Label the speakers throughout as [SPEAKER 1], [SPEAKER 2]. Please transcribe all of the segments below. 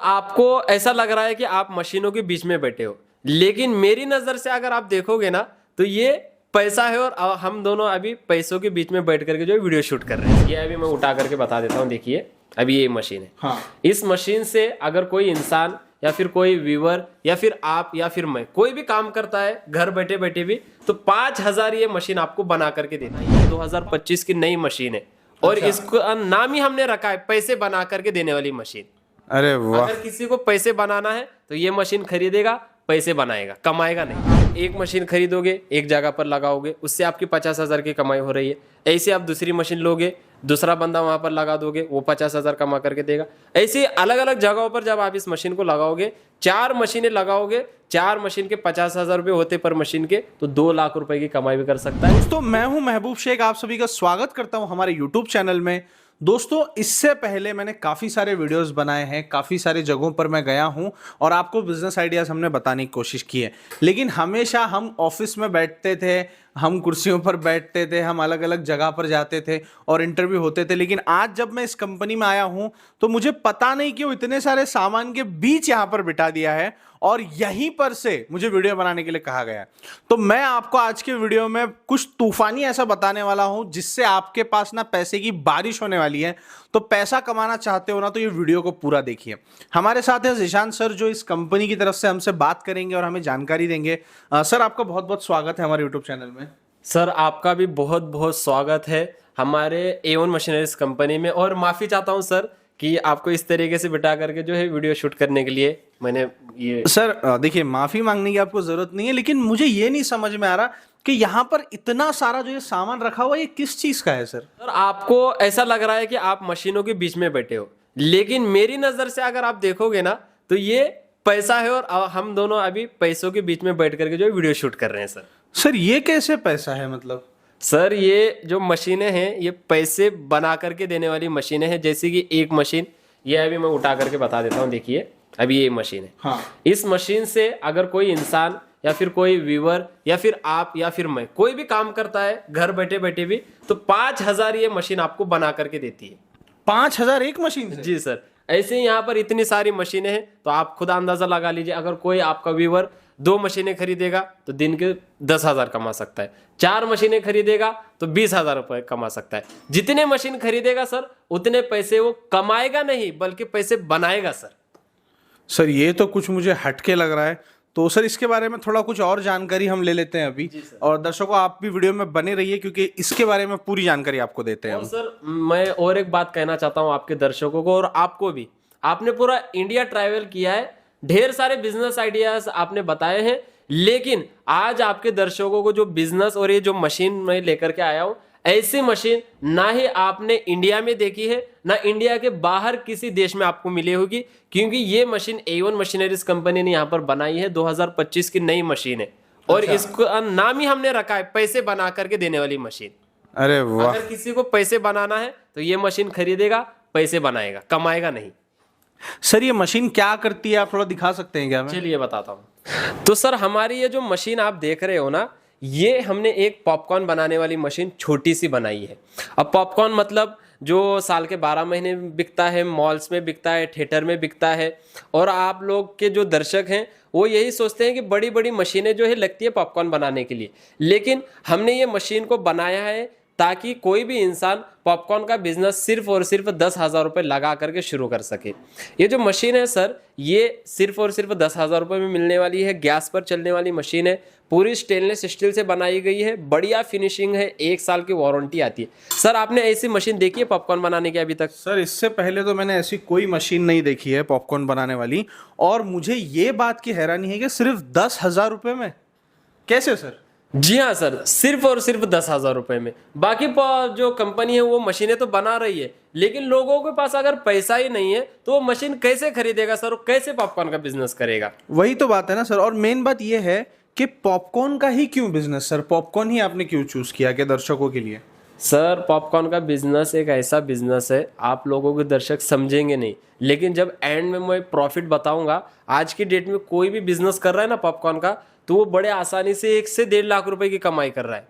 [SPEAKER 1] आपको ऐसा लग रहा है कि आप मशीनों के बीच में बैठे हो, लेकिन मेरी नजर से अगर आप देखोगे ना तो ये पैसा है और हम दोनों अभी पैसों के बीच में बैठ करके जो वीडियो शूट कर रहे हैं। ये अभी मैं उठा करके बता देता हूँ। देखिए अभी ये मशीन है।
[SPEAKER 2] हाँ।
[SPEAKER 1] इस मशीन से अगर कोई इंसान या फिर कोई व्यूअर या फिर आप या फिर मैं कोई भी काम करता है घर बैठे बैठे भी, तो 5,000 ये मशीन आपको बना करके देती है। 2025 की नई मशीन है और इसका नाम ही हमने रखा है पैसे बना करके देने वाली मशीन।
[SPEAKER 2] अरे वाह।
[SPEAKER 1] अगर किसी को पैसे बनाना है तो ये मशीन खरीदेगा, पैसे बनाएगा, कमाएगा नहीं। एक मशीन खरीदोगे, एक जगह पर लगाओगे, उससे आपकी 50,000 की कमाई हो रही है। ऐसे आप दूसरी मशीन लोगे, दूसरा बंदा वहां पर लगा दोगे, वो 50,000 कमा करके देगा। ऐसे अलग अलग जगहों पर जब आप इस मशीन को लगाओगे, 4 मशीनें लगाओगे, 4 मशीन के 50,000 रुपये होते पर मशीन के, तो 2 लाख रुपए की कमाई भी कर सकता है।
[SPEAKER 2] दोस्तों मैं हूं महबूब शेख, आप सभी का स्वागत करता हूं हमारे YouTube चैनल में। दोस्तों इससे पहले मैंने काफ़ी सारे वीडियोस बनाए हैं, काफ़ी सारे जगहों पर मैं गया हूं और आपको बिजनेस आइडियाज़ हमने बताने की कोशिश की है। लेकिन हमेशा हम ऑफिस में बैठते थे, हम कुर्सियों पर बैठते थे, हम अलग अलग जगह पर जाते थे और इंटरव्यू होते थे। लेकिन आज जब मैं इस कंपनी में आया हूं तो मुझे पता नहीं क्यों इतने सारे सामान के बीच यहां पर बिठा दिया है और यहीं पर से मुझे वीडियो बनाने के लिए कहा गया। तो मैं आपको आज के वीडियो में कुछ तूफानी ऐसा बताने वाला हूं जिससे आपके पास ना पैसे की बारिश होने वाली है। तो पैसा कमाना चाहते हो ना तो ये वीडियो को पूरा देखिए। हमारे साथ है ज़ीशान सर जो इस कंपनी की तरफ से हमसे बात करेंगे और हमें जानकारी देंगे। सर आपका बहुत बहुत स्वागत है हमारे यूट्यूब चैनल में।
[SPEAKER 1] सर आपका भी बहुत बहुत स्वागत है हमारे A1 मशीनरीज कंपनी में। और माफी चाहता हूं सर कि आपको इस तरीके से बिठा करके जो है वीडियो शूट करने के लिए मैंने ये।
[SPEAKER 2] सर देखिए माफी मांगने की आपको जरूरत नहीं है, लेकिन मुझे ये नहीं समझ में आ रहा कि यहाँ पर इतना सारा जो ये सामान रखा हुआ है ये किस चीज का है सर?
[SPEAKER 1] सर आपको ऐसा लग रहा है कि आप मशीनों के बीच में बैठे हो, लेकिन मेरी नजर से अगर आप देखोगे ना तो ये पैसा है और हम दोनों अभी पैसों के बीच में बैठ करके जो वीडियो शूट कर रहे हैं।
[SPEAKER 2] सर ये कैसे पैसा है मतलब?
[SPEAKER 1] सर ये जो मशीनें हैं ये पैसे बना करके देने वाली मशीनें हैं। जैसे कि एक मशीन ये अभी मैं उठा करके बता देता हूँ। देखिए अभी ये मशीन है।
[SPEAKER 2] हाँ।
[SPEAKER 1] इस मशीन से अगर कोई इंसान या फिर कोई व्यूअर या फिर आप या फिर मैं कोई भी काम करता है घर बैठे बैठे भी, तो 5,000 ये मशीन आपको बना करके देती है।
[SPEAKER 2] 5,000 एक मशीन से?
[SPEAKER 1] जी सर। ऐसे ही यहाँ पर इतनी सारी मशीनें हैं तो आप खुद अंदाजा लगा लीजिए। अगर कोई आपका व्यूअर 2 मशीनें खरीदेगा तो दिन के 10,000 कमा सकता है। 4 मशीनें खरीदेगा तो 20,000 रुपए कमा सकता है। जितने मशीन खरीदेगा सर उतने पैसे वो कमाएगा नहीं बल्कि पैसे बनाएगा सर।
[SPEAKER 2] सर ये तो कुछ मुझे हटके लग रहा है। तो सर इसके बारे में थोड़ा कुछ और जानकारी हम ले लेते हैं अभी। और दर्शकों आप भी वीडियो में बने रहिए क्योंकि इसके बारे में पूरी जानकारी आपको देते हैं।
[SPEAKER 1] और सर मैं और एक बात कहना चाहता हूँ आपके दर्शकों को और आपको भी। आपने पूरा इंडिया ट्रैवल किया है, ढेर सारे बिजनेस आइडियाज आपने बताए हैं, लेकिन आज आपके दर्शकों को जो बिजनेस और ये जो मशीन मैं लेकर के आया हूं, ऐसी मशीन ना ही आपने इंडिया में देखी है ना इंडिया के बाहर किसी देश में आपको मिली होगी, क्योंकि ये मशीन A1 मशीनरीज कंपनी ने यहाँ पर बनाई है। 2025 की नई मशीन है और इसका नाम ही हमने रखा है पैसे बना करके देने वाली मशीन।
[SPEAKER 2] अरे वाह।
[SPEAKER 1] अगर किसी को पैसे बनाना है तो ये मशीन खरीदेगा, पैसे बनाएगा, कमाएगा नहीं।
[SPEAKER 2] सर ये मशीन क्या करती है आप थोड़ा दिखा सकते हैं क्या हमें?
[SPEAKER 1] चलिए बताता हूँ। तो सर हमारी ये जो मशीन आप देख रहे हो ना, ये हमने एक पॉपकॉर्न बनाने वाली मशीन छोटी सी बनाई है। अब पॉपकॉर्न मतलब जो साल के 12 महीने बिकता है, मॉल्स में बिकता है, थिएटर में बिकता है। और आप लोग के जो दर्शक हैं वो यही सोचते हैं कि बड़ी बड़ी मशीनें जो है लगती है पॉपकॉर्न बनाने के लिए, लेकिन हमने ये मशीन को बनाया है ताकि कोई भी इंसान पॉपकॉर्न का बिजनेस सिर्फ और सिर्फ 10,000 रुपये लगा करके शुरू कर सके। ये जो मशीन है सर ये सिर्फ और सिर्फ 10,000 रुपये में मिलने वाली है। गैस पर चलने वाली मशीन है, पूरी स्टेनलेस स्टील से बनाई गई है, बढ़िया फिनिशिंग है, 1 साल की वारंटी आती है। सर आपने ऐसी मशीन देखी है पॉपकॉर्न बनाने की अभी तक?
[SPEAKER 2] सर इससे पहले तो मैंने ऐसी कोई मशीन नहीं देखी है पॉपकॉर्न बनाने वाली। और मुझे ये बात की हैरानी है कि सिर्फ 10,000 रुपये में कैसे सर?
[SPEAKER 1] जी हाँ सर, सिर्फ और सिर्फ 10,000 रुपये में। बाकी जो कंपनी है वो मशीनें तो बना रही है, लेकिन लोगों के पास अगर पैसा ही नहीं है तो वो मशीन कैसे खरीदेगा सर, और कैसे पॉपकॉर्न का बिजनेस करेगा?
[SPEAKER 2] वही तो बात है ना सर। और मेन बात ये है कि पॉपकॉर्न का ही क्यों बिजनेस सर? पॉपकॉर्न ही आपने क्यों चूज किया कि दर्शकों के लिए?
[SPEAKER 1] सर पॉपकॉर्न का बिजनेस एक ऐसा बिजनेस है आप लोगों के दर्शक समझेंगे नहीं, लेकिन जब एंड में मैं प्रॉफिट बताऊंगा। आज की डेट में कोई भी बिजनेस कर रहा है ना पॉपकॉर्न का, तो वो बड़े आसानी से 1 से 1.5 लाख रुपए की कमाई कर रहा है।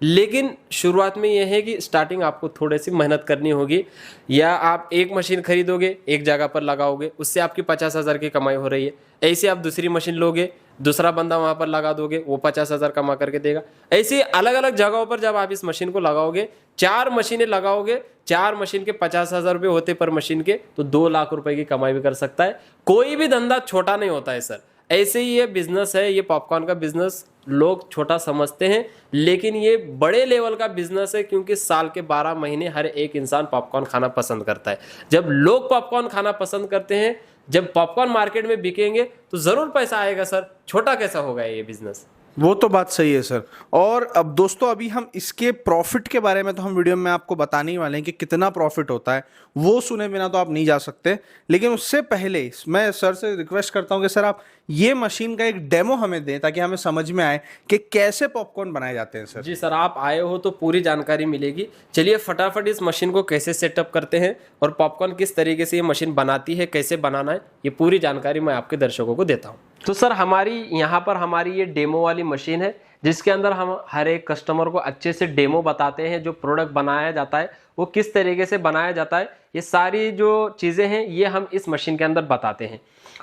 [SPEAKER 1] लेकिन शुरुआत में यह है कि स्टार्टिंग आपको थोड़ी सी मेहनत करनी होगी। या आप एक मशीन खरीदोगे, एक जगह पर लगाओगे, उससे आपकी 50,000 की कमाई हो रही है। ऐसे आप दूसरी मशीन लोगे, दूसरा बंदा वहाँ पर लगा दोगे, वो 50,000 कमा करके देगा। ऐसे अलग अलग जगहों पर जब आप इस मशीन को लगाओगे, 4 मशीनें लगाओगे, 4 मशीन के 50,000 रुपये होते पर मशीन के, तो 2 लाख रुपए की कमाई भी कर सकता है। कोई भी धंधा छोटा नहीं होता है सर। ऐसे ही ये बिजनेस है, ये पॉपकॉर्न का बिजनेस लोग छोटा समझते हैं, लेकिन ये बड़े लेवल का बिजनेस है, क्योंकि साल के 12 महीने हर एक इंसान पॉपकॉर्न खाना पसंद करता है। जब लोग पॉपकॉर्न खाना पसंद करते हैं, जब पॉपकॉर्न मार्केट में बिकेंगे, तो जरूर पैसा आएगा सर। छोटा कैसा होगा ये बिजनेस?
[SPEAKER 2] वो तो बात सही है सर। और अब दोस्तों, अभी हम इसके प्रॉफिट के बारे में तो हम वीडियो में आपको बताने ही वाले हैं कि कितना प्रॉफिट होता है, वो सुने बिना तो आप नहीं जा सकते। लेकिन उससे पहले मैं सर से रिक्वेस्ट करता हूं कि सर आप ये मशीन का एक डेमो हमें दें, ताकि हमें समझ में आए कि कैसे पॉपकॉर्न बनाए जाते हैं सर।
[SPEAKER 1] जी सर, आप आए हो तो पूरी जानकारी मिलेगी। चलिए फटाफट इस मशीन को कैसे सेटअप करते हैं और पॉपकॉर्न किस तरीके से ये मशीन बनाती है, कैसे बनाना है, ये पूरी जानकारी मैं आपके दर्शकों को देता हूँ। तो सर हमारी यहाँ पर हमारी ये डेमो वाली मशीन है, जिसके अंदर हम हर एक कस्टमर को अच्छे से डेमो बताते हैं। जो प्रोडक्ट बनाया जाता है वो किस तरीके से बनाया जाता है, ये सारी जो चीज़ें हैं ये हम इस मशीन के अंदर बताते हैं।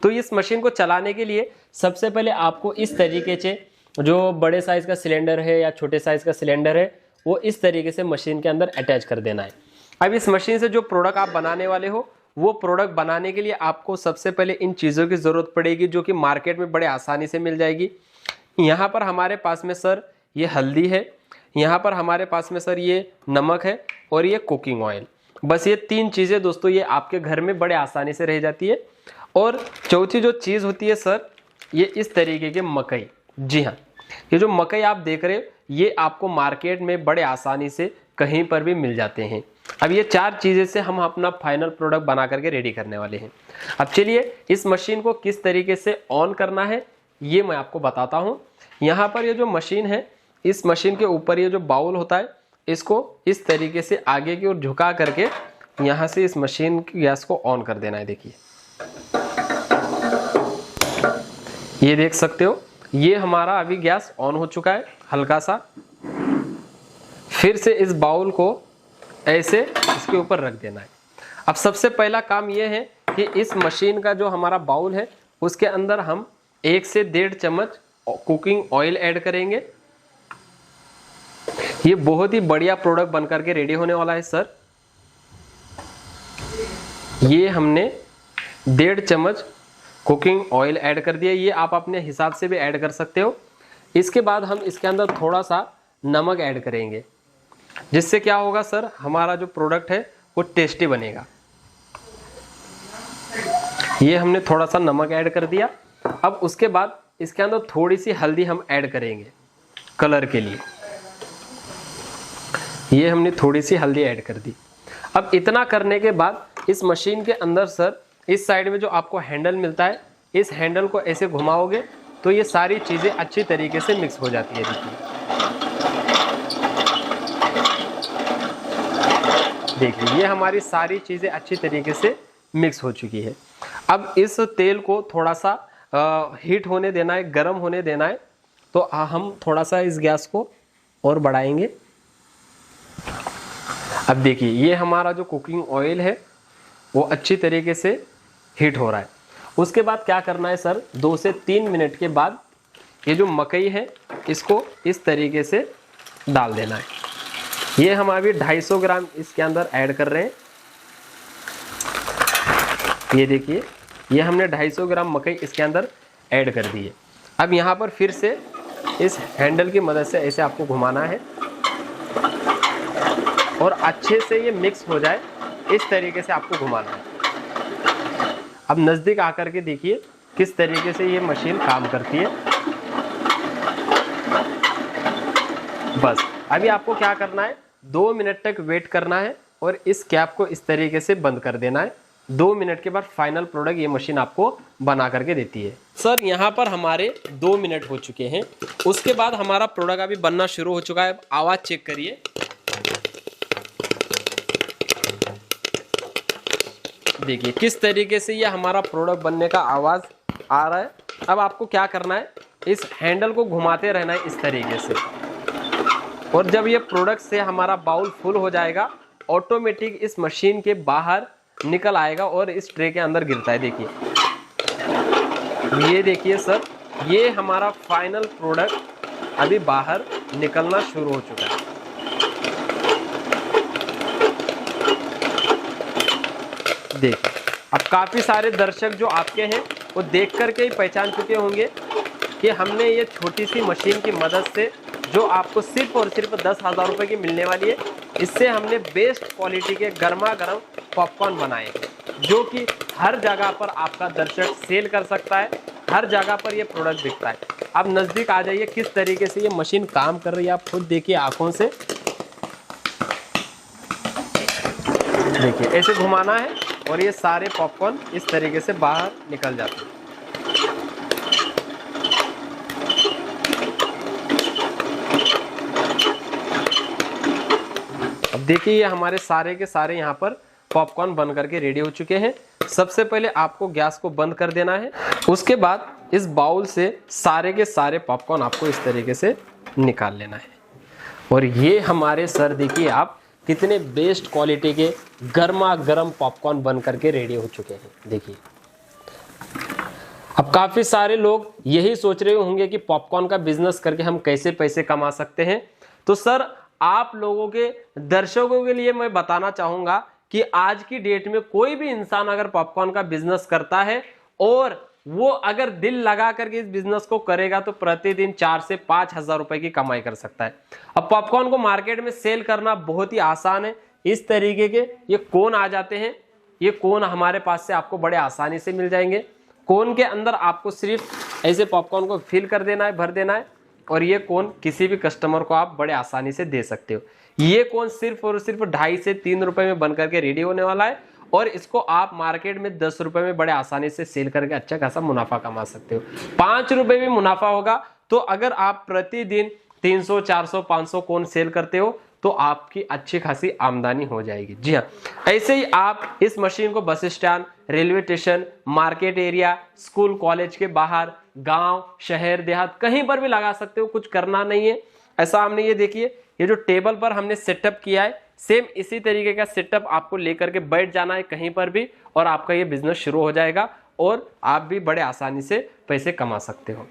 [SPEAKER 1] तो इस मशीन को चलाने के लिए सबसे पहले आपको इस तरीके से, जो बड़े साइज़ का सिलेंडर है या छोटे साइज़ का सिलेंडर है, वो इस तरीके से मशीन के अंदर अटैच कर देना है। अब इस मशीन से जो प्रोडक्ट आप बनाने वाले हो, वो प्रोडक्ट बनाने के लिए आपको सबसे पहले इन चीज़ों की ज़रूरत पड़ेगी, जो कि मार्केट में बड़े आसानी से मिल जाएगी। यहाँ पर हमारे पास में सर ये हल्दी है, यहाँ पर हमारे पास में सर ये नमक है, और ये कुकिंग ऑयल। बस ये 3 चीज़ें दोस्तों ये आपके घर में बड़े आसानी से रह जाती है। और चौथी जो चीज़ होती है सर, ये इस तरीके के मकई। जी हाँ, ये जो मकई आप देख रहे हो, ये आपको मार्केट में बड़े आसानी से कहीं पर भी मिल जाते हैं। अब ये 4 चीज़ें से हम अपना फाइनल प्रोडक्ट बना करके रेडी करने वाले हैं। अब चलिए इस मशीन को किस तरीके से ऑन करना है ये मैं आपको बताता हूँ। यहाँ पर ये जो मशीन है, इस मशीन के ऊपर ये जो बाउल होता है, इसको इस तरीके से आगे की ओर झुका करके यहाँ से इस मशीन की गैस को ऑन कर देना है। देखिए, ये देख सकते हो, ये हमारा अभी गैस ऑन हो चुका है हल्का सा। फिर से इस बाउल को ऐसे इसके ऊपर रख देना है। अब सबसे पहला काम ये है कि इस मशीन का जो हमारा बाउल है, उसके अंदर हम 1 से 1.5 चम्मच कुकिंग ऑयल ऐड करेंगे। ये बहुत ही बढ़िया प्रोडक्ट बनकर के रेडी होने वाला है सर। ये हमने 1.5 चम्मच कुकिंग ऑयल ऐड कर दिया। ये आप अपने हिसाब से भी ऐड कर सकते हो। इसके बाद हम इसके अंदर थोड़ा सा नमक ऐड करेंगे, जिससे क्या होगा सर, हमारा जो प्रोडक्ट है वो टेस्टी बनेगा। ये हमने थोड़ा सा नमक ऐड कर दिया। अब उसके बाद इसके अंदर थोड़ी सी हल्दी हम ऐड करेंगे कलर के लिए। ये हमने थोड़ी सी हल्दी ऐड कर दी। अब इतना करने के बाद इस मशीन के अंदर सर, इस साइड में जो आपको हैंडल मिलता है, इस हैंडल को ऐसे घुमाओगे तो ये सारी चीज़ें अच्छी तरीके से मिक्स हो जाती है। देखिए, ये हमारी सारी चीज़ें अच्छी तरीके से मिक्स हो चुकी है। अब इस तेल को थोड़ा सा हीट होने देना है, गर्म होने देना है। तो हम थोड़ा सा इस गैस को और बढ़ाएंगे। अब देखिए, ये हमारा जो कुकिंग ऑयल है वो अच्छी तरीके से हीट हो रहा है। उसके बाद क्या करना है सर, 2 से 3 मिनट के बाद ये जो मकई है इसको इस तरीके से डाल देना है। ये हम अभी 250 ग्राम इसके अंदर ऐड कर रहे हैं। ये देखिए, ये हमने 250 ग्राम मकई इसके अंदर ऐड कर दी है। अब यहाँ पर फिर से इस हैंडल की मदद से ऐसे आपको घुमाना है और अच्छे से ये मिक्स हो जाए, इस तरीके से आपको घुमाना है। अब नज़दीक आकर के देखिए किस तरीके से ये मशीन काम करती है। बस अभी आपको क्या करना है, 2 मिनट तक वेट करना है और इस कैप को इस तरीके से बंद कर देना है। 2 मिनट के बाद फाइनल प्रोडक्ट ये मशीन आपको बना करके देती है। सर यहाँ पर हमारे 2 मिनट हो चुके हैं। उसके बाद हमारा प्रोडक्ट अभी बनना शुरू हो चुका है। अब आवाज़ चेक करिए, देखिए किस तरीके से ये हमारा प्रोडक्ट बनने का आवाज़ आ रहा है। अब आपको क्या करना है, इस हैंडल को घुमाते रहना है इस तरीके से। और जब ये प्रोडक्ट से हमारा बाउल फुल हो जाएगा, ऑटोमेटिक इस मशीन के बाहर निकल आएगा और इस ट्रे के अंदर गिरता है। देखिए, ये देखिए सर, ये हमारा फाइनल प्रोडक्ट अभी बाहर निकलना शुरू हो चुका है। देखिए, अब काफी सारे दर्शक जो आपके हैं वो देख करके ही पहचान चुके होंगे कि हमने ये छोटी सी मशीन की मदद से जो आपको सिर्फ और सिर्फ 10,000 रुपये की मिलने वाली है, इससे हमने बेस्ट क्वालिटी के गर्मा गर्म पॉपकॉर्न बनाए हैं, जो कि हर जगह पर आपका दर्शक सेल कर सकता है, हर जगह पर ये प्रोडक्ट बिकता है। आप नज़दीक आ जाइए, किस तरीके से ये मशीन काम कर रही है, आप खुद देखिए आंखों से। देखिए, ऐसे घुमाना है और ये सारे पॉपकॉर्न इस तरीके से बाहर निकल जाते हैं। अब देखिए, ये हमारे सारे के सारे यहाँ पर पॉपकॉर्न बन करके रेडी हो चुके हैं। सबसे पहले आपको गैस को बंद कर देना है, उसके बाद इस बाउल से सारे के सारे पॉपकॉर्न आपको इस तरीके से निकाल लेना है। और ये हमारे सर देखिए आप कितने बेस्ट क्वालिटी के गर्मा गर्म पॉपकॉर्न बन करके रेडी हो चुके हैं। देखिए, अब काफी सारे लोग यही सोच रहे होंगे कि पॉपकॉर्न का बिजनेस करके हम कैसे पैसे कमा सकते हैं। तो सर, आप लोगों के दर्शकों के लिए मैं बताना चाहूंगा कि आज की डेट में कोई भी इंसान अगर पॉपकॉर्न का बिजनेस करता है और वो अगर दिल लगा करके इस बिजनेस को करेगा तो प्रतिदिन 4 से 5,000 रुपए की कमाई कर सकता है। अब पॉपकॉर्न को मार्केट में सेल करना बहुत ही आसान है। इस तरीके के ये कोन आ जाते हैं, ये कोन हमारे पास से आपको बड़े आसानी से मिल जाएंगे। कोन के अंदर आपको सिर्फ ऐसे पॉपकॉर्न को फिल कर देना है, भर देना है, और ये कोन किसी भी कस्टमर को आप बड़े आसानी से दे सकते हो। ये कोन सिर्फ और सिर्फ 2.5 से 3 रुपए में बन करके रेडी होने वाला है और इसको आप मार्केट में 10 रुपए में बड़े आसानी से सेल करके अच्छा खासा मुनाफा कमा सकते हो। 5 रुपए भी मुनाफा होगा तो अगर आप प्रतिदिन 300, 400, 500 कोन सेल करते हो तो आपकी अच्छी खासी आमदनी हो जाएगी। जी हाँ, ऐसे ही आप इस मशीन को bus stand, railway station, market area, school college के बाहर, गांव, शहर, देहात, कहीं पर भी लगा सकते हो, कुछ करना नहीं है। ऐसा हमने ये देखिए, ये जो टेबल पर हमने सेटअप किया है, सेम इसी तरीके का सेटअप आपको लेकर के बैठ जाना है कहीं पर भी और आपका ये बिजनेस शुरू हो जाएगा और आप भी बड़े आसानी से पैसे कमा सकते हो।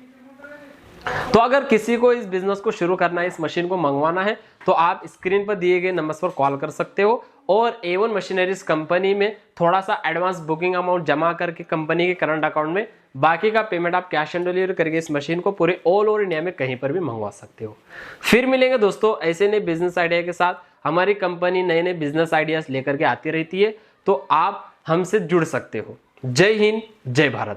[SPEAKER 1] तो अगर किसी को इस बिजनेस को शुरू करना है, इस मशीन को मंगवाना है, तो आप स्क्रीन पर दिए गए नंबर पर कॉल कर सकते हो और A1 मशीनरीज कंपनी में थोड़ा सा एडवांस बुकिंग अमाउंट जमा करके कंपनी के करंट अकाउंट में, बाकी का पेमेंट आप कैश ऑन डिलीवरी करके इस मशीन को पूरे ऑल ओवर इंडिया में कहीं पर भी मंगवा सकते हो। फिर मिलेंगे दोस्तों ऐसे नए बिजनेस आइडिया के साथ। हमारी कंपनी नए नए बिजनेस आइडियाज लेकर के आती रहती है, तो आप हमसे जुड़ सकते हो। जय हिंद, जय भारत।